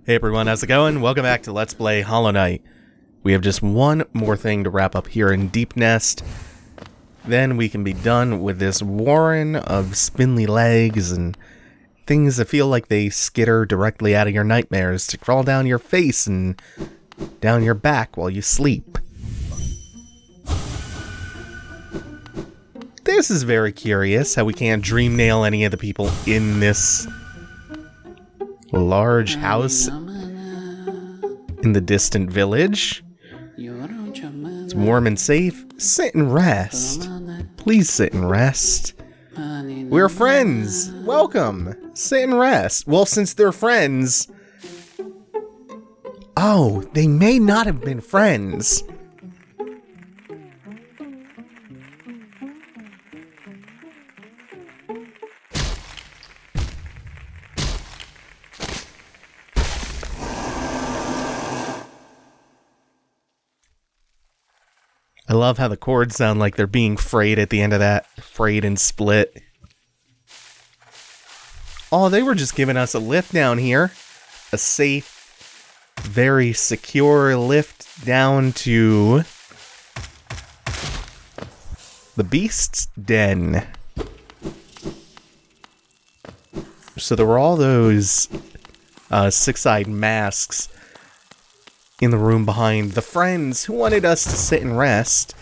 Hey everyone, how's it going? Welcome back to Let's Play Hollow Knight. We have just one more thing to wrap up here in Deepnest. Then we can be done with this warren of spindly legs and things that feel like they skitter directly out of your nightmares to crawl down your face and down your back while you sleep. This is very curious, how we can't dream nail any of the people in this large house in the distant village. It's warm and safe. Sit and rest. Please sit and rest. We're friends. Welcome. Sit and rest. Well, since they're friends... Oh, they may not have been friends. I love how the chords sound like they're being frayed at the end of that. Frayed and split. Oh, they were just giving us a lift down here. A safe, very secure lift down to the Beast's Den. So there were all those six-eyed masks in the room behind the friends who wanted us to sit and rest,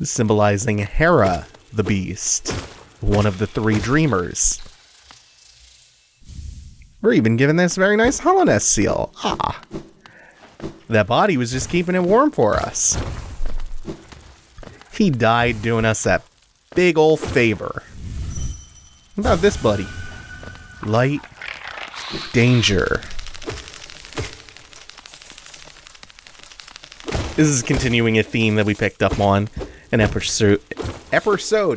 symbolizing Hera the Beast, one of the three dreamers. We're even given this very nice Hallownest seal. Ah, that body was just keeping it warm for us. He died doing us that big old favor. What about this buddy? Light, danger. This is continuing a theme that we picked up on an episode.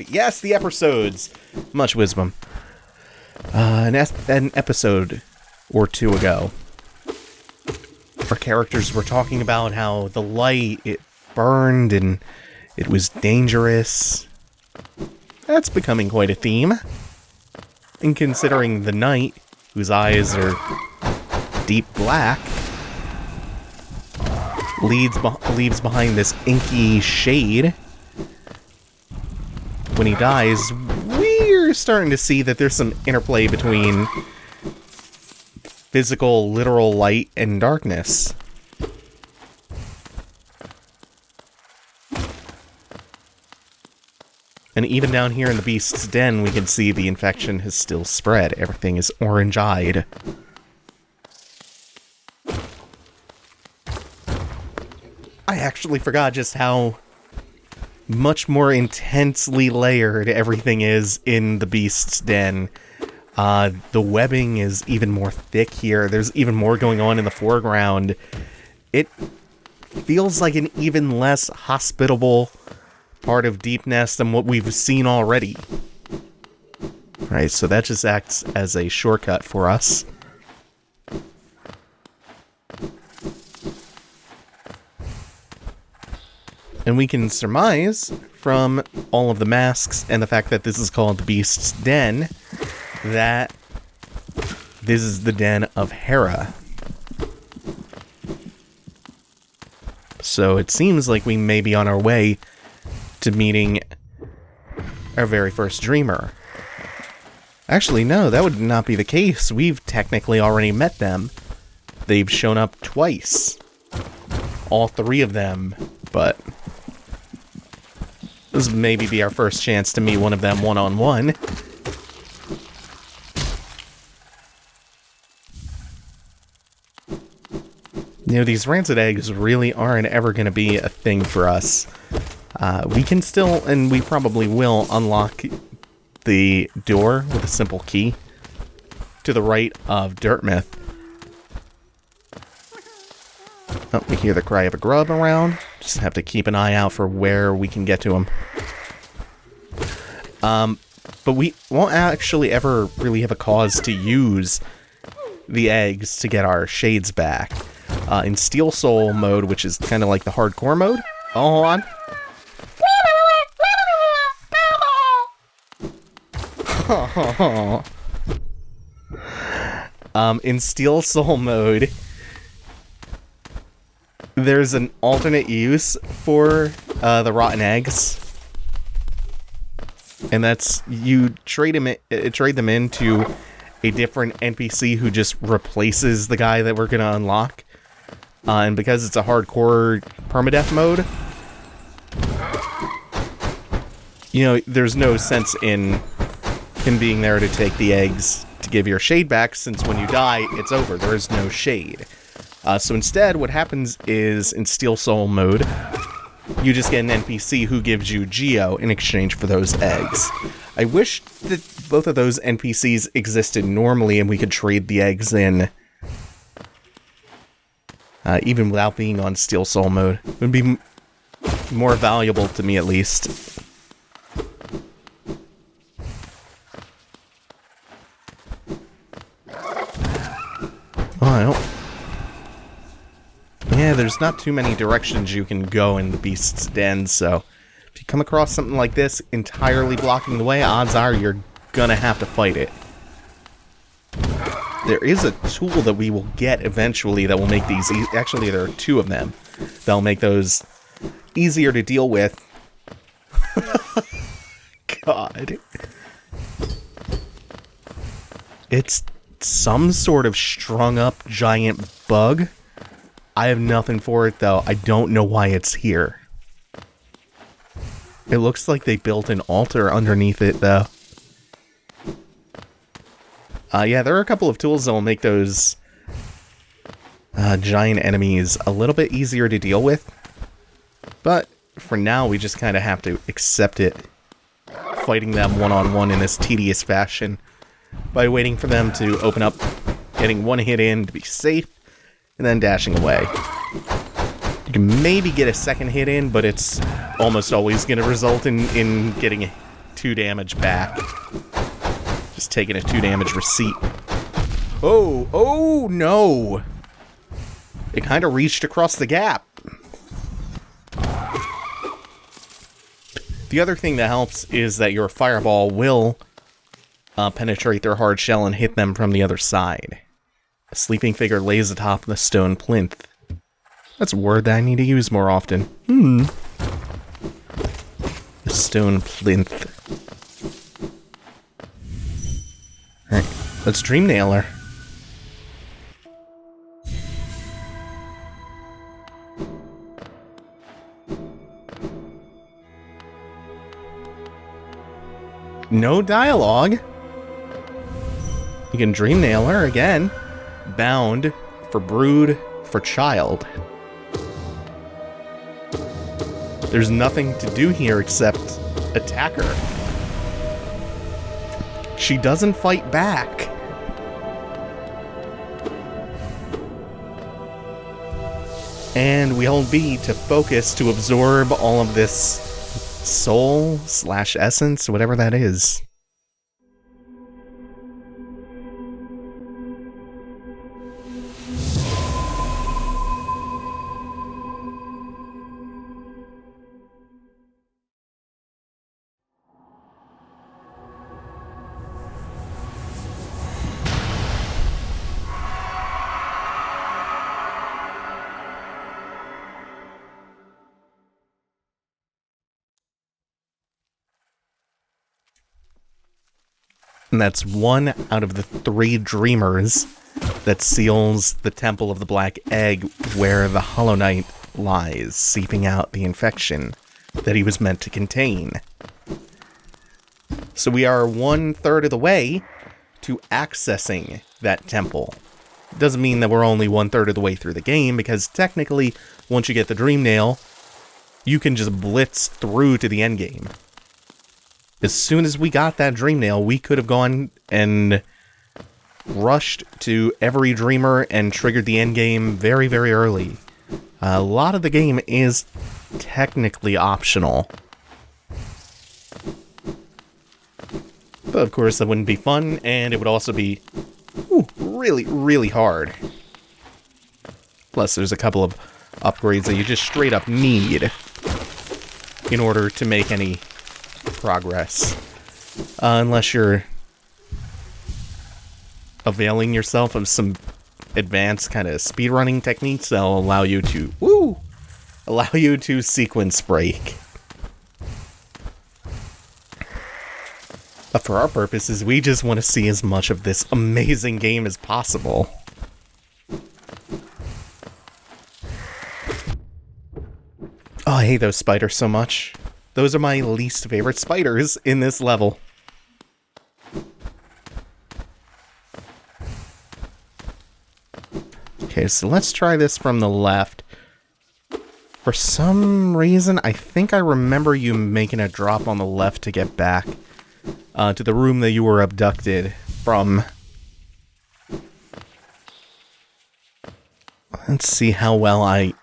Yes, the episodes. Much wisdom. An episode or two ago. Our characters were talking about how the light, it burned and it was dangerous. That's becoming quite a theme. And considering the night, whose eyes are deep black, leaves behind this inky shade. When he dies, we're starting to see that there's some interplay between physical, literal light and darkness. And even down here in the Beast's Den, we can see the infection has still spread. Everything is orange-eyed. I actually forgot just how much more intensely layered everything is in the Beast's Den. The webbing is even more thick here. There's even more going on in the foreground. It feels like an even less hospitable part of Deepnest than what we've seen already. Right, so that just acts as a shortcut for us. And we can surmise from all of the masks and the fact that this is called the Beast's Den that this is the den of Hera. So it seems like we may be on our way to meeting our very first dreamer. Actually, no, that would not be the case. We've technically already met them. They've shown up twice. All three of them, but this may maybe be our first chance to meet one of them one-on-one. You know, these rancid eggs really aren't ever going to be a thing for us. We can still, and we probably will, unlock the door with a simple key to the right of Dirtmouth. Oh, we hear the cry of a grub around. Just have to keep an eye out for where we can get to him. But we won't actually ever really have a cause to use the eggs to get our shades back. In Steel Soul mode, which is kind of like the hardcore mode. Oh, hold on. In Steel Soul mode, there's an alternate use for the rotten eggs. And that's, you trade them into a different NPC who just replaces the guy that we're going to unlock. And because it's a hardcore permadeath mode, you know, there's no sense in him being there to take the eggs to give your shade back, since when you die, it's over. There is no shade. So instead, what happens is, in Steel Soul mode, you just get an NPC who gives you Geo in exchange for those eggs. I wish that both of those NPCs existed normally and we could trade the eggs in, even without being on Steel Soul mode. It would be more valuable to me, at least. Oh, yeah, there's not too many directions you can go in the Beast's Den, so if you come across something like this entirely blocking the way, odds are you're gonna have to fight it. There is a tool that we will get eventually that will make these actually, there are two of them that'll make those easier to deal with. God. It's some sort of strung up giant bug. I have nothing for it, though. I don't know why it's here. It looks like they built an altar underneath it, though. Yeah, there are a couple of tools that will make those giant enemies a little bit easier to deal with. But for now, we just kind of have to accept it, fighting them one-on-one in this tedious fashion by waiting for them to open up, getting one hit in to be safe, and then dashing away. You can maybe get a second hit in, but it's almost always going to result in getting 2 damage back. Just taking a 2 damage receipt. Oh no! It kind of reached across the gap. The other thing that helps is that your fireball will penetrate their hard shell and hit them from the other side. A sleeping figure lays atop the stone plinth. That's a word that I need to use more often. The stone plinth. Alright, let's dream nail her. No dialogue. You can dream nail her again. Bound for brood for child. There's nothing to do here except attack her. She doesn't fight back. And we hold B to focus to absorb all of this soul / essence, whatever that is. And that's 1 out of the 3 dreamers that seals the Temple of the Black Egg, where the Hollow Knight lies, seeping out the infection that he was meant to contain. So we are 1/3 of the way to accessing that temple. Doesn't mean that we're only 1/3 of the way through the game, because technically, once you get the Dream Nail, you can just blitz through to the endgame. As soon as we got that Dream Nail, we could have gone and rushed to every dreamer and triggered the endgame very, very early. A lot of the game is technically optional. But of course, that wouldn't be fun, and it would also be really, really hard. Plus, there's a couple of upgrades that you just straight up need in order to make any progress. Unless you're availing yourself of some advanced kind of speedrunning techniques that'll allow you to sequence break. But for our purposes, we just want to see as much of this amazing game as possible. Oh, I hate those spiders so much. Those are my least favorite spiders in this level. Okay, so let's try this from the left. For some reason, I think I remember you making a drop on the left to get back to the room that you were abducted from. Let's see how well I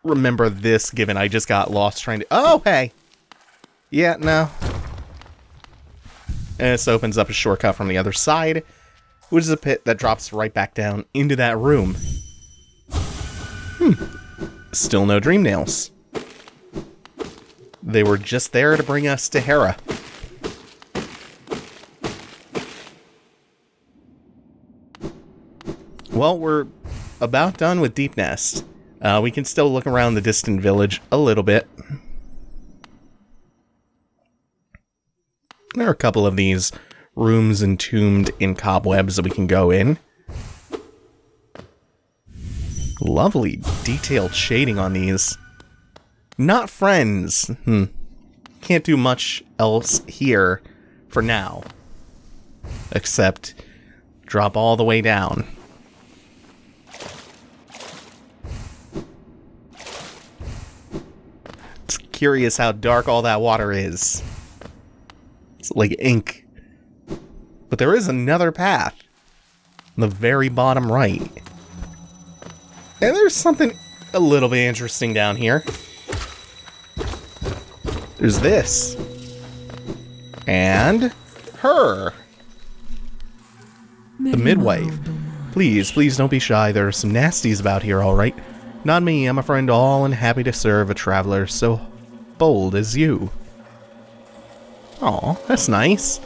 remember this, given I just got lost trying to... Oh, hey! Yeah, no. And this opens up a shortcut from the other side, which is a pit that drops right back down into that room. Still no dream nails. They were just there to bring us to Hera. Well, we're about done with Deepnest. We can still look around the distant village a little bit. There are a couple of these rooms entombed in cobwebs that we can go in. Lovely detailed shading on these. Not friends. Can't do much else here for now. Except drop all the way down. It's curious how dark all that water is. It's like ink. But there is another path. On the very bottom right. And there's something a little bit interesting down here. There's this. And her. The midwife. Please don't be shy. There are some nasties about here, alright? Not me, I'm a friend all and happy to serve a traveler so bold as you. Aw, that's nice.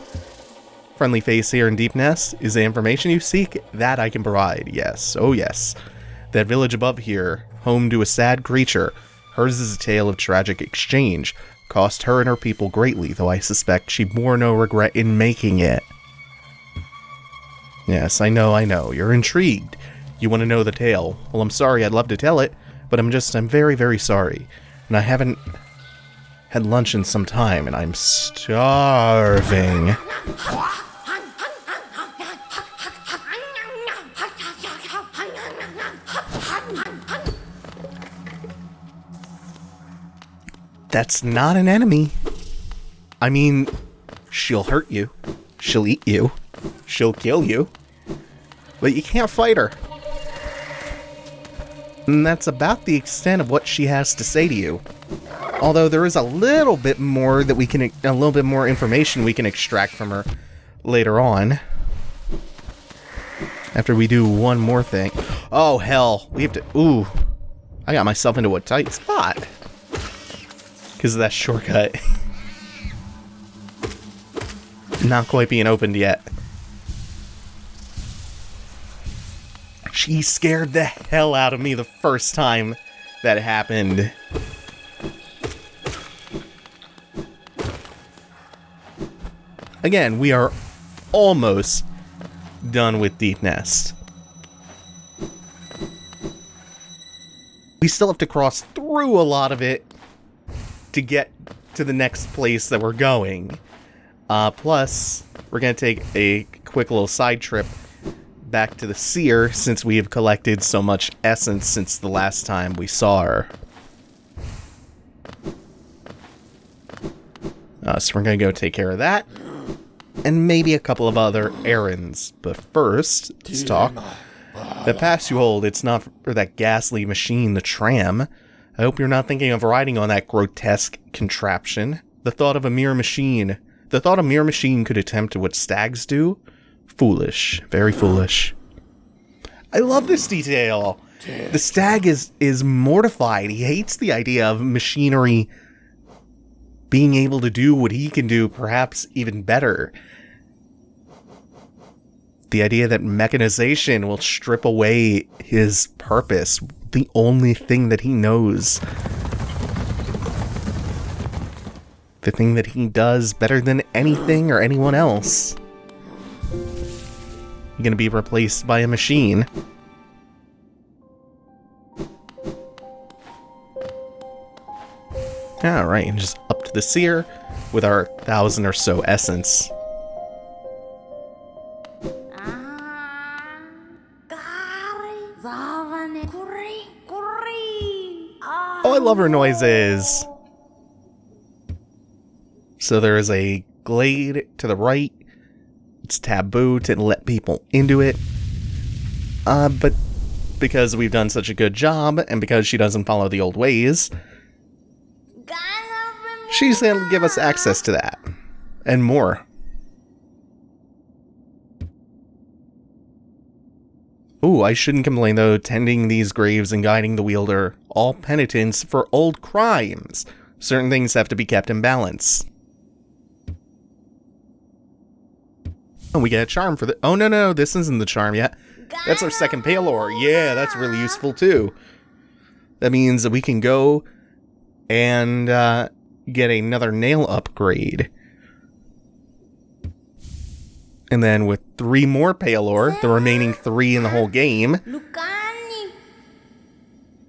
Friendly face here in Deepnest. Is the information you seek? That I can provide. Yes, oh yes. That village above here, home to a sad creature. Hers is a tale of tragic exchange. Cost her and her people greatly, though I suspect she bore no regret in making it. Yes, I know. You're intrigued. You want to know the tale. Well, I'm sorry, I'd love to tell it, but I'm very, very sorry. And I haven't had lunch in some time, and I'm starving. That's not an enemy. I mean, she'll hurt you. She'll eat you. She'll kill you. But you can't fight her. And that's about the extent of what she has to say to you. Although there is a little bit more that we can, a little bit more information we can extract from her later on. After we do one more thing. Oh, hell. We have to, ooh. I got myself into a tight spot. Because of that shortcut. Not quite being opened yet. She scared the hell out of me the first time that happened. Again, we are almost done with Deepnest. We still have to cross through a lot of it to get to the next place that we're going. Plus, we're going to take a quick little side trip back to the Seer since we have collected so much essence since the last time we saw her. So we're going to go take care of that. And maybe a couple of other errands. But first, let's talk. The pass you hold, it's not for that ghastly machine, the tram. I hope you're not thinking of riding on that grotesque contraption. The thought a mere machine could attempt what stags do? Foolish. Very foolish. I love this detail. The stag is mortified. He hates the idea of machinery being able to do what he can do, perhaps even better. The idea that mechanization will strip away his purpose, the only thing that he knows. The thing that he does better than anything or anyone else. You're gonna be replaced by a machine. Alright, and just up to the Seer with our 1,000 or so essence. Oh, I love her noises! So there is a glade to the right. It's taboo to let people into it. But because we've done such a good job, and because she doesn't follow the old ways, she's gonna give us access to that. And more. Ooh, I shouldn't complain though. Tending these graves and guiding the wielder, all penitence for old crimes. Certain things have to be kept in balance. And we get a charm for the... Oh, no, this isn't the charm yet. That's our second Palor. Yeah, that's really useful too. That means that we can go and get another nail upgrade. And then with 3 more Palor, the remaining 3 in the whole game,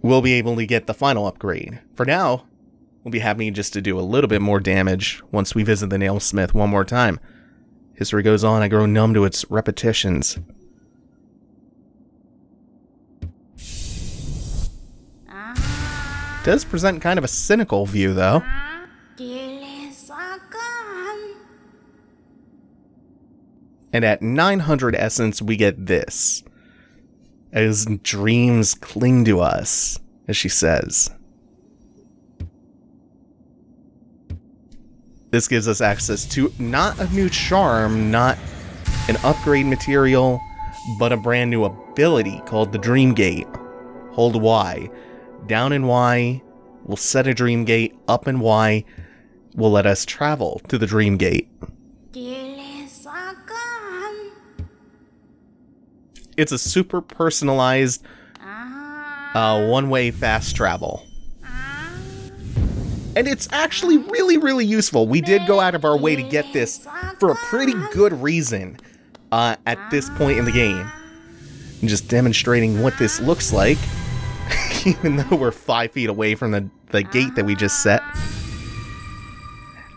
we'll be able to get the final upgrade. For now, we'll be happy just to do a little bit more damage once we visit the nailsmith one more time. History goes on, I grow numb to its repetitions. Does present kind of a cynical view, though. And at 900 essence, we get this. As dreams cling to us, as she says. This gives us access to not a new charm, not an upgrade material, but a brand new ability called the Dream Gate. Hold Y. Down in Y will set a Dream Gate. Up in Y will let us travel to the Dream Gate. It's a super personalized one-way fast travel. And it's actually really, really useful. We did go out of our way to get this for a pretty good reason at this point in the game. And just demonstrating what this looks like, even though we're 5 feet away from the gate that we just set.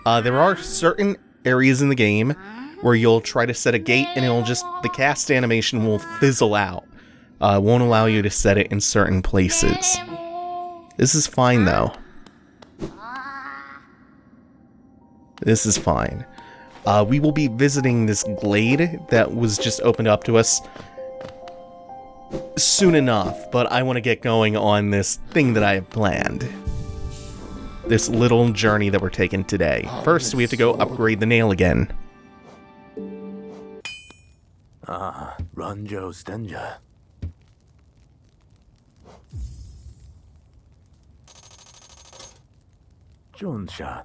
There are certain areas in the game where you'll try to set a gate and the cast animation will fizzle out. It won't allow you to set it in certain places. This is fine though. This is fine. We will be visiting this glade that was just opened up to us soon enough, but I want to get going on this thing that I have planned. This little journey that we're taking today. First, we have to go upgrade the nail again. Ranjo Stenja. Jonsha.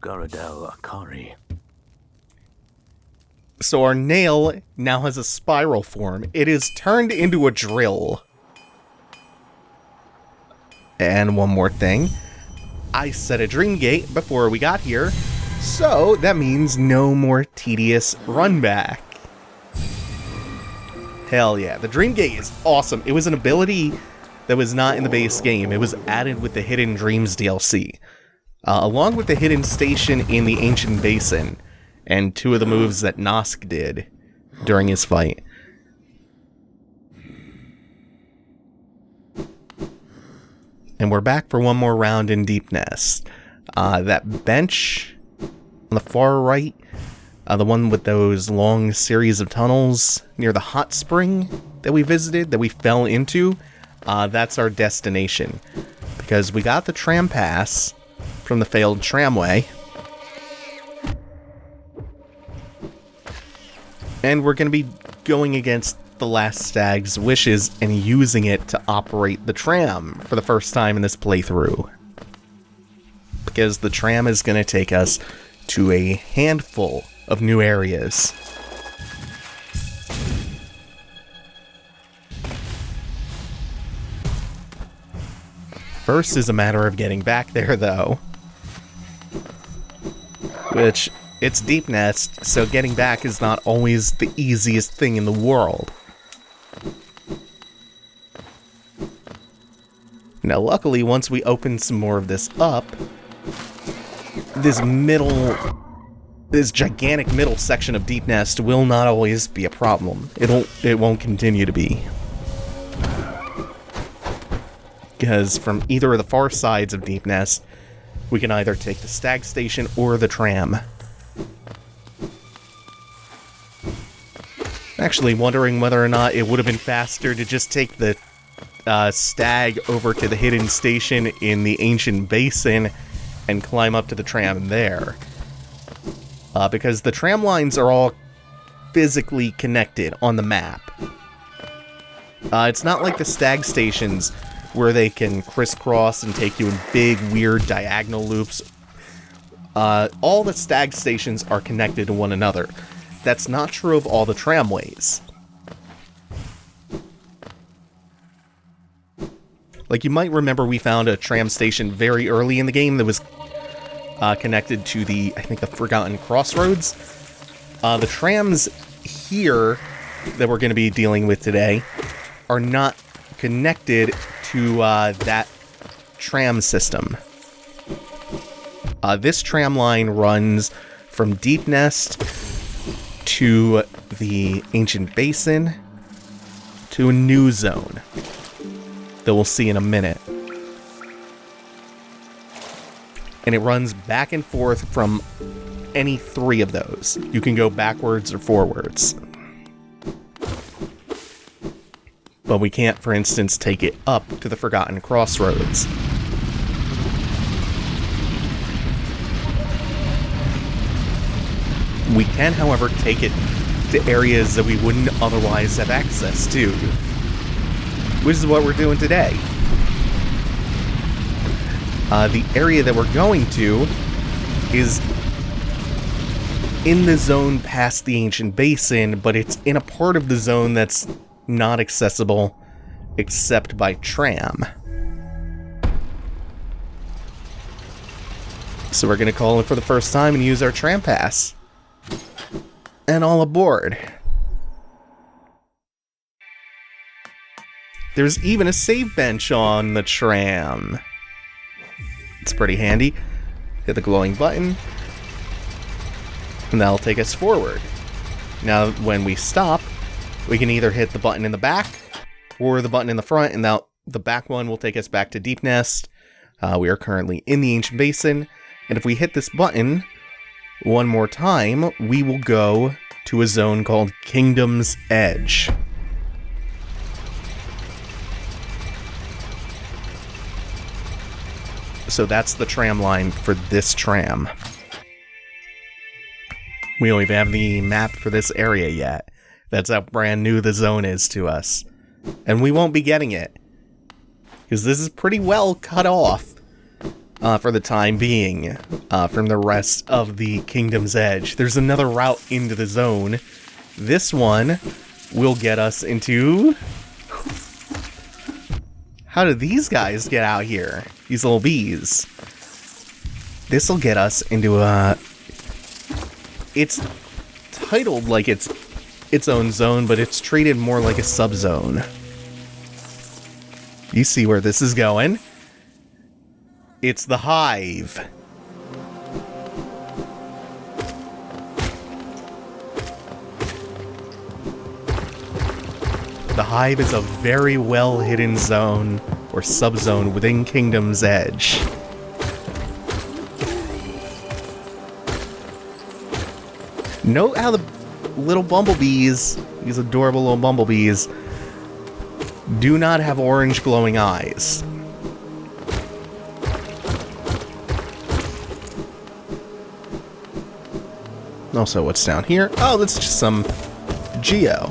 Garadel Akari. So our nail now has a spiral form. It is turned into a drill. And one more thing. I set a dream gate before we got here, so that means no more tedious run back. Hell yeah, the dream gate is awesome. It was an ability that was not in the base game. It was added with the Hidden Dreams DLC. Along with the hidden station in the Ancient Basin, and 2 of the moves that Nosk did during his fight. And we're back for one more round in Deepnest. That bench on the far right, the one with those long series of tunnels near the hot spring that we visited, that we fell into, that's our destination. Because we got the tram pass from the failed tramway. And we're going to be going against the last stag's wishes and using it to operate the tram for the first time in this playthrough. Because the tram is going to take us to a handful of new areas. First is a matter of getting back there, though. Which, it's Deepnest, so getting back is not always the easiest thing in the world. Now, luckily, once we open some more of this up, this gigantic middle section of Deepnest will not always be a problem. It won't continue to be. Because from either of the far sides of Deepnest, we can either take the stag station or the tram. Actually wondering whether or not it would have been faster to just take the stag over to the hidden station in the ancient basin and climb up to the tram there. Because the tram lines are all physically connected on the map. It's not like the stag stations where they can crisscross and take you in big, weird diagonal loops. All the stag stations are connected to one another. That's not true of all the tramways. Like, you might remember we found a tram station very early in the game that was connected to I think the Forgotten Crossroads. The trams here that we're going to be dealing with today are not connected to that tram system. This tram line runs from Deepnest to the Ancient Basin to a new zone that we'll see in a minute. And it runs back and forth from any three of those. You can go backwards or forwards. But we can't, for instance, take it up to the Forgotten Crossroads. We can, however, take it to areas that we wouldn't otherwise have access to. Which is what we're doing today. The area that we're going to is in the zone past the Ancient Basin, but it's in a part of the zone that's not accessible except by tram. So we're going to call in for the first time and use our tram pass. And all aboard. There's even a save bench on the tram. It's pretty handy. Hit the glowing button, and that'll take us forward. Now, when we stop, we can either hit the button in the back or the button in the front, and now the back one will take us back to Deepnest. We are currently in the Ancient Basin, and if we hit this button one more time, we will go to a zone called Kingdom's Edge. So that's the tram line for this tram. We don't even have the map for this area yet. That's how brand new the zone is to us. And we won't be getting it, because this is pretty well cut off for the time being from the rest of the Kingdom's Edge. There's another route into the zone. This one will get us into... How did these guys get out here? These little bees. This will get us into a... It's titled like it's its own zone, but it's treated more like a subzone. You see where this is going? It's the Hive. The Hive is a very well hidden zone or subzone within Kingdom's Edge. Note how the little bumblebees, these adorable little bumblebees, do not have orange glowing eyes. Also, what's down here? Oh, that's just some geo.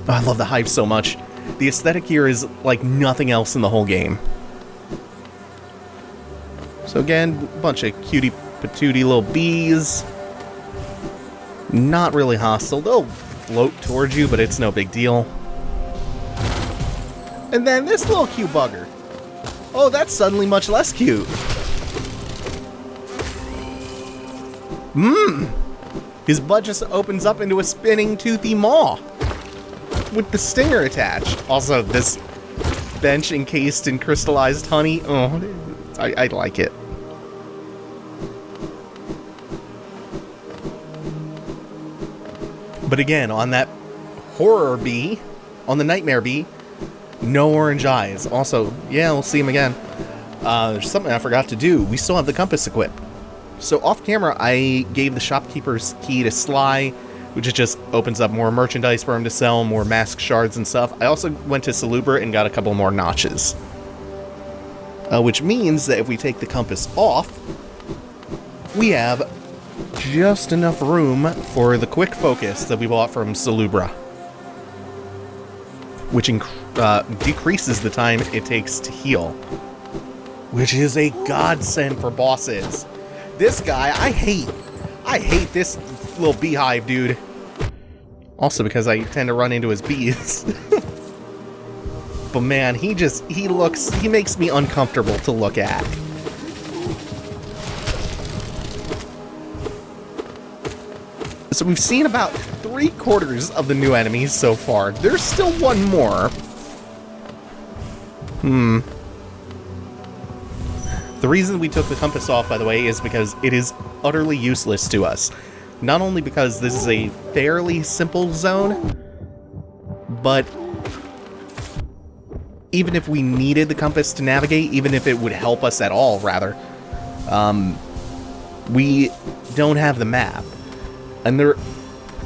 Oh, I love the Hive so much. The aesthetic here is like nothing else in the whole game. So again, a bunch of cutie patootie little bees. Not really hostile. They'll float towards you, but it's no big deal. And then this little cute bugger. Oh, that's suddenly much less cute. His butt just opens up into a spinning toothy maw with the stinger attached. Also, this bench encased in crystallized honey. Oh, I like it. But again, on that horror bee, on the nightmare bee, no orange eyes. Also, yeah, we'll see him again. There's something I forgot to do. We still have the compass equipped. So off camera, I gave the shopkeeper's key to Sly, which just opens up more merchandise for him to sell, more mask shards and stuff. I also went to Salubra and got a couple more notches. Which means that if we take the compass off, we have just enough room for the quick focus that we bought from Salubra, which decreases the time it takes to heal, which is a godsend for bosses. This guy, I hate this little beehive dude. Also because I tend to run into his bees. But man, he makes me uncomfortable to look at. So we've seen about 3/4 of the new enemies so far. There's still one more. The reason we took the compass off, by the way, is because it is utterly useless to us. Not only because this is a fairly simple zone, but even if we needed the compass to navigate, even if it would help us at all, rather, we don't have the map. And there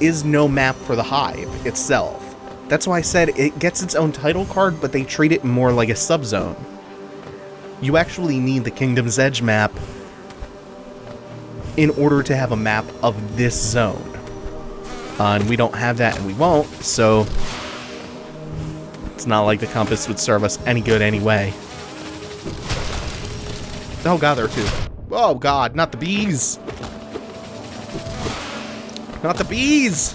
is no map for the Hive itself. That's why I said it gets its own title card, but they treat it more like a subzone. You actually need the Kingdom's Edge map in order to have a map of this zone. And we don't have that, and we won't, so it's not like the compass would serve us any good anyway. Oh god, there are two. Oh god, not the bees! Not the bees!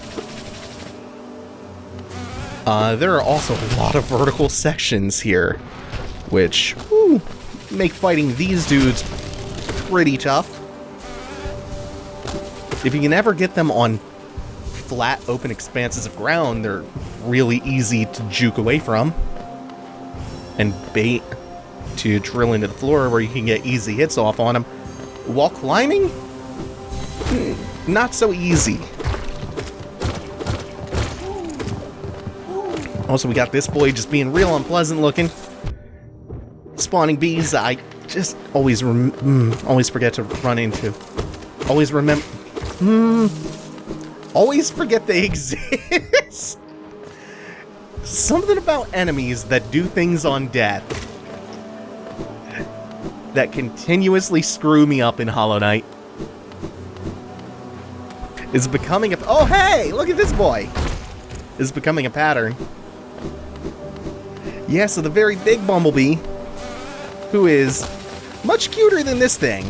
There are also a lot of vertical sections here, which make fighting these dudes pretty tough. If you can ever get them on flat, open expanses of ground, they're really easy to juke away from. And bait to drill into the floor where you can get easy hits off on them. While climbing, not so easy. Also, we got this boy just being real unpleasant looking. Spawning bees, I just always forget to run into. Always remember. Always forget they exist. Something about enemies that do things on death that continuously screw me up in Hollow Knight is becoming a. Oh, hey! Look at this boy! Is becoming a pattern. Yeah, so the very big bumblebee, who is much cuter than this thing,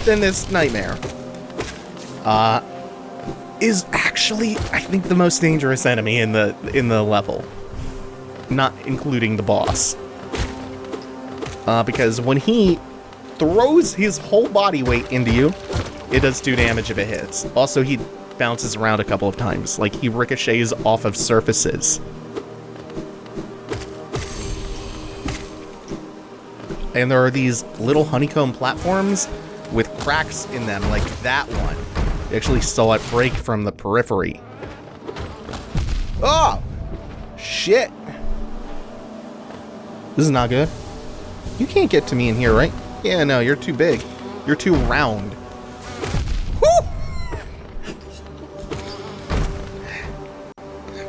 than this nightmare, is actually, I think, the most dangerous enemy in the level, not including the boss. Because when he throws his whole body weight into you, it does 2 damage if it hits. Also, he bounces around a couple of times, like he ricochets off of surfaces. And there are these little honeycomb platforms with cracks in them, like that one. You actually saw it break from the periphery. Oh! Shit! This is not good. You can't get to me in here, right? Yeah, no, you're too big. You're too round. Woo!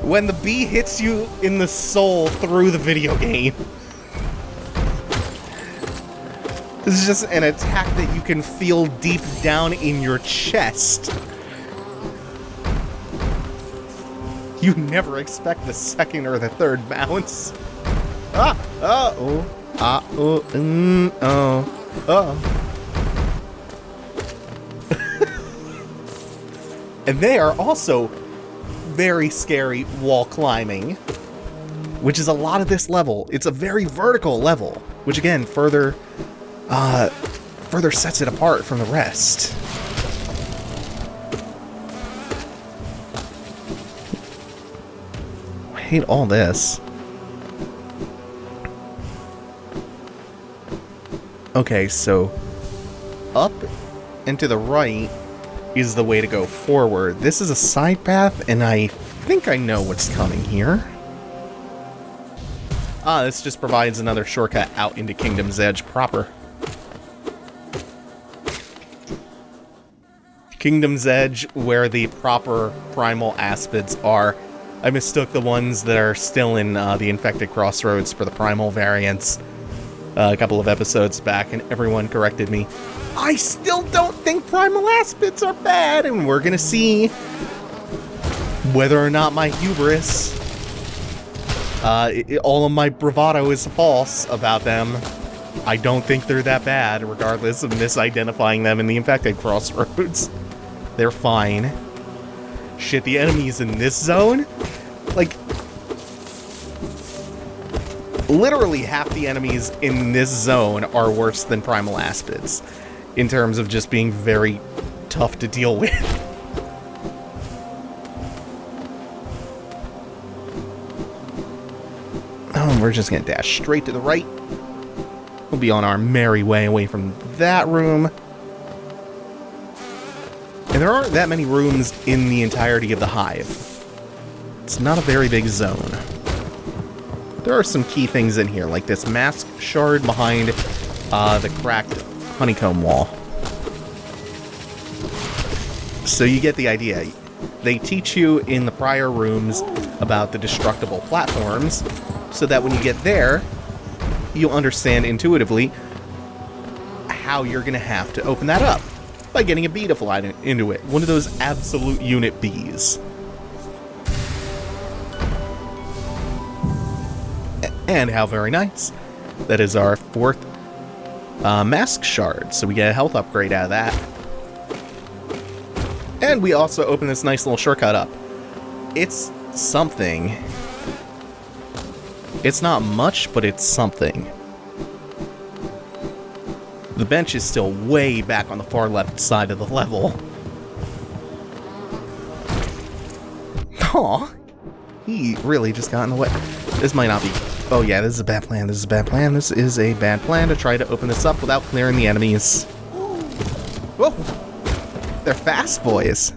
When the bee hits you in the soul through the video game. This is just an attack that you can feel deep down in your chest. You never expect the second or the third bounce. Oh. And they are also very scary wall climbing, which is a lot of this level. It's a very vertical level, which again further sets it apart from the rest. I hate all this. Okay, so up and to the right is the way to go forward. This is a side path, and I think I know what's coming here. This just provides another shortcut out into Kingdom's Edge proper. Kingdom's Edge, where the proper primal aspids are. I mistook the ones that are still in the Infected Crossroads for the primal variants a couple of episodes back, and everyone corrected me. I still don't think primal aspids are bad, and we're gonna see whether or not my hubris, all of my bravado is false about them. I don't think they're that bad, regardless of misidentifying them in the Infected Crossroads. They're fine. Shit, the enemies in this zone? Like, literally half the enemies in this zone are worse than primal aspids, in terms of just being very tough to deal with. Oh, we're just gonna dash straight to the right. We'll be on our merry way away from that room. And there aren't that many rooms in the entirety of the Hive. It's not a very big zone. There are some key things in here, like this mask shard behind the cracked honeycomb wall. So you get the idea. They teach you in the prior rooms about the destructible platforms, so that when you get there, you'll understand intuitively how you're going to have to open that up by getting a bee to fly into it. One of those absolute unit bees. And how very nice. That is our fourth mask shard, so we get a health upgrade out of that. And we also open this nice little shortcut up. It's something. It's not much, but it's something. The bench is still way back on the far left side of the level. Aw, he really just got in the way. This might not be... Oh yeah, this is a bad plan. This is a bad plan. This is a bad plan to try to open this up without clearing the enemies. Whoa! They're fast boys.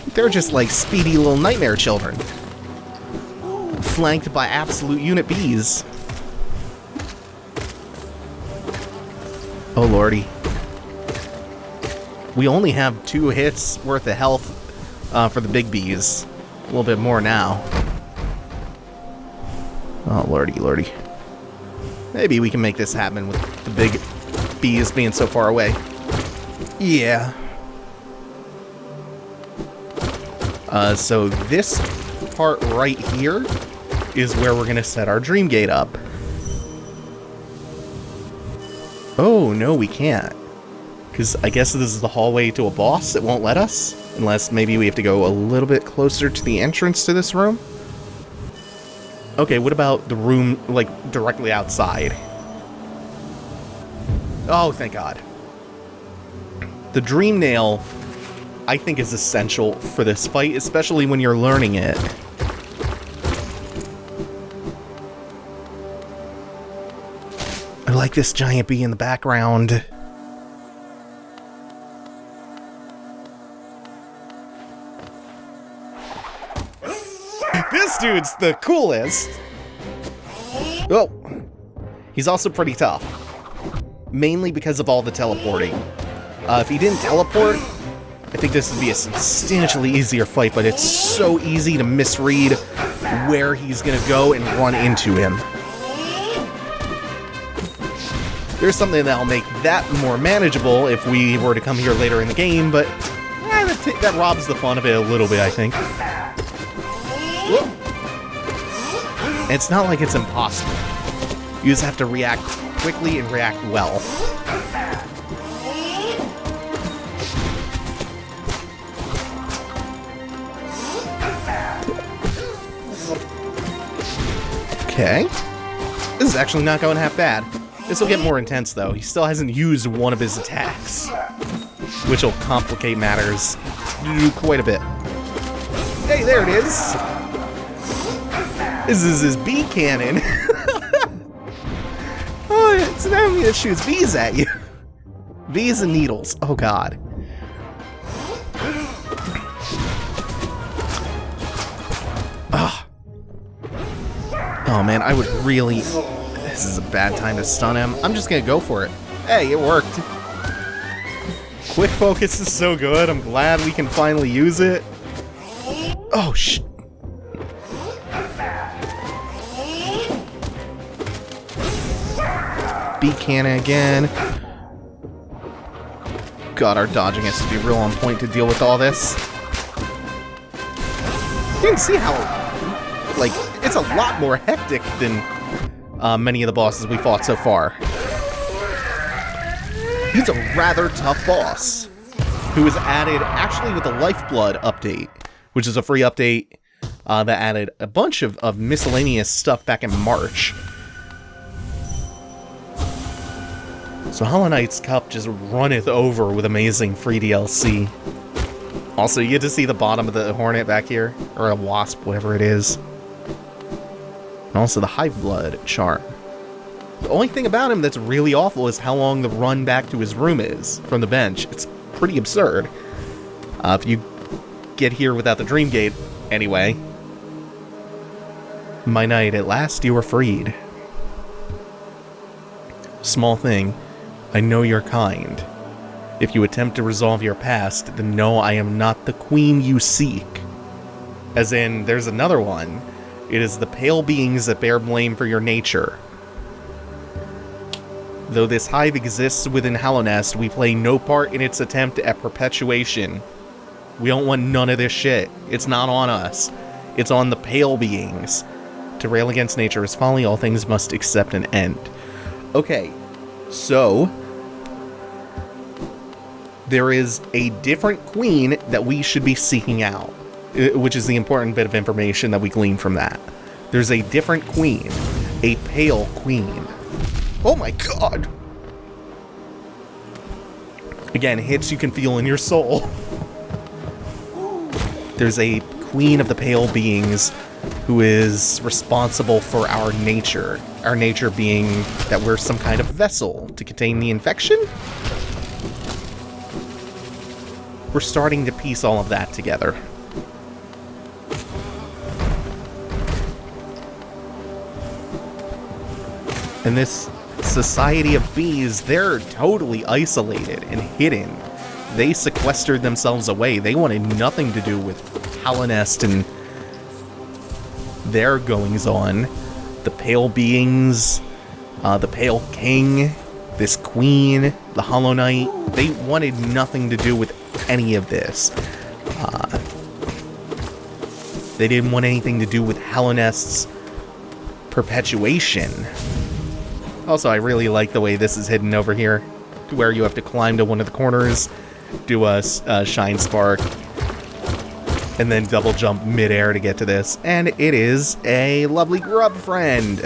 They're just like speedy little nightmare children. Flanked by absolute unit bees. Oh lordy. We only have 2 hits worth of health for the big bees. A little bit more now. Oh lordy, lordy. Maybe we can make this happen with the big bees being so far away. Yeah. So this part right here is where we're gonna set our dream gate up. Oh, no, we can't. Because I guess this is the hallway to a boss. It won't let us. Unless maybe we have to go a little bit closer to the entrance to this room. Okay, what about the room, like, directly outside? Oh, thank God. The Dream Nail, I think, is essential for this fight, especially when you're learning it. I like this giant bee in the background. This dude's the coolest. Oh, he's also pretty tough. Mainly because of all the teleporting. If he didn't teleport, I think this would be a substantially easier fight, but it's so easy to misread where he's gonna go and run into him. There's something that'll make that more manageable if we were to come here later in the game, but that robs the fun of it a little bit, I think. Whoop. It's not like it's impossible. You just have to react quickly and react well. Okay. This is actually not going half bad. This will get more intense, though. He still hasn't used one of his attacks, which will complicate matters quite a bit. Hey, there it is! This is his bee cannon. Oh, it's an enemy that shoots bees at you. Bees and needles. Oh, God. Ugh. Oh, man, I would really... This is a bad time to stun him. I'm just gonna go for it. Hey, it worked. Quick focus is so good. I'm glad we can finally use it. Oh, Bee cannon again. God, our dodging has to be real on point to deal with all this. You can see how, like, it's a lot more hectic than many of the bosses we fought so far. He's a rather tough boss, who was added actually with the Lifeblood update, which is a free update that added a bunch of miscellaneous stuff back in March. So Hollow Knight's Cup just runneth over with amazing free DLC. Also, you get to see the bottom of the Hornet back here, or a Wasp, whatever it is. And also the Hive Blood charm. The only thing about him that's really awful is how long the run back to his room is from the bench. It's pretty absurd. If you get here without the Dream Gate, anyway. My knight, at last you are freed. Small thing, I know you're kind. If you attempt to resolve your past, then know I am not the queen you seek. As in, there's another one. It is the pale beings that bear blame for your nature. Though this hive exists within Hallownest, we play no part in its attempt at perpetuation. We don't want none of this shit. It's not on us. It's on the pale beings. To rail against nature is folly, all things must accept an end. Okay, so there is a different queen that we should be seeking out, which is the important bit of information that we glean from that. There's a different queen, a pale queen. Oh my god! Again, hits you can feel in your soul. There's a queen of the pale beings who is responsible for our nature. Our nature being that we're some kind of vessel to contain the infection? We're starting to piece all of that together. And this society of bees, they're totally isolated and hidden. They sequestered themselves away. They wanted nothing to do with Hallownest and their goings-on. The pale beings, the pale king, this queen, the Hollow Knight, they wanted nothing to do with any of this. They didn't want anything to do with Hallownest's perpetuation. Also, I really like the way this is hidden over here, where you have to climb to one of the corners, do a shine spark, and then double jump midair to get to this. And it is a lovely grub friend.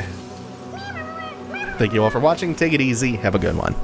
Thank you all for watching. Take it easy. Have a good one.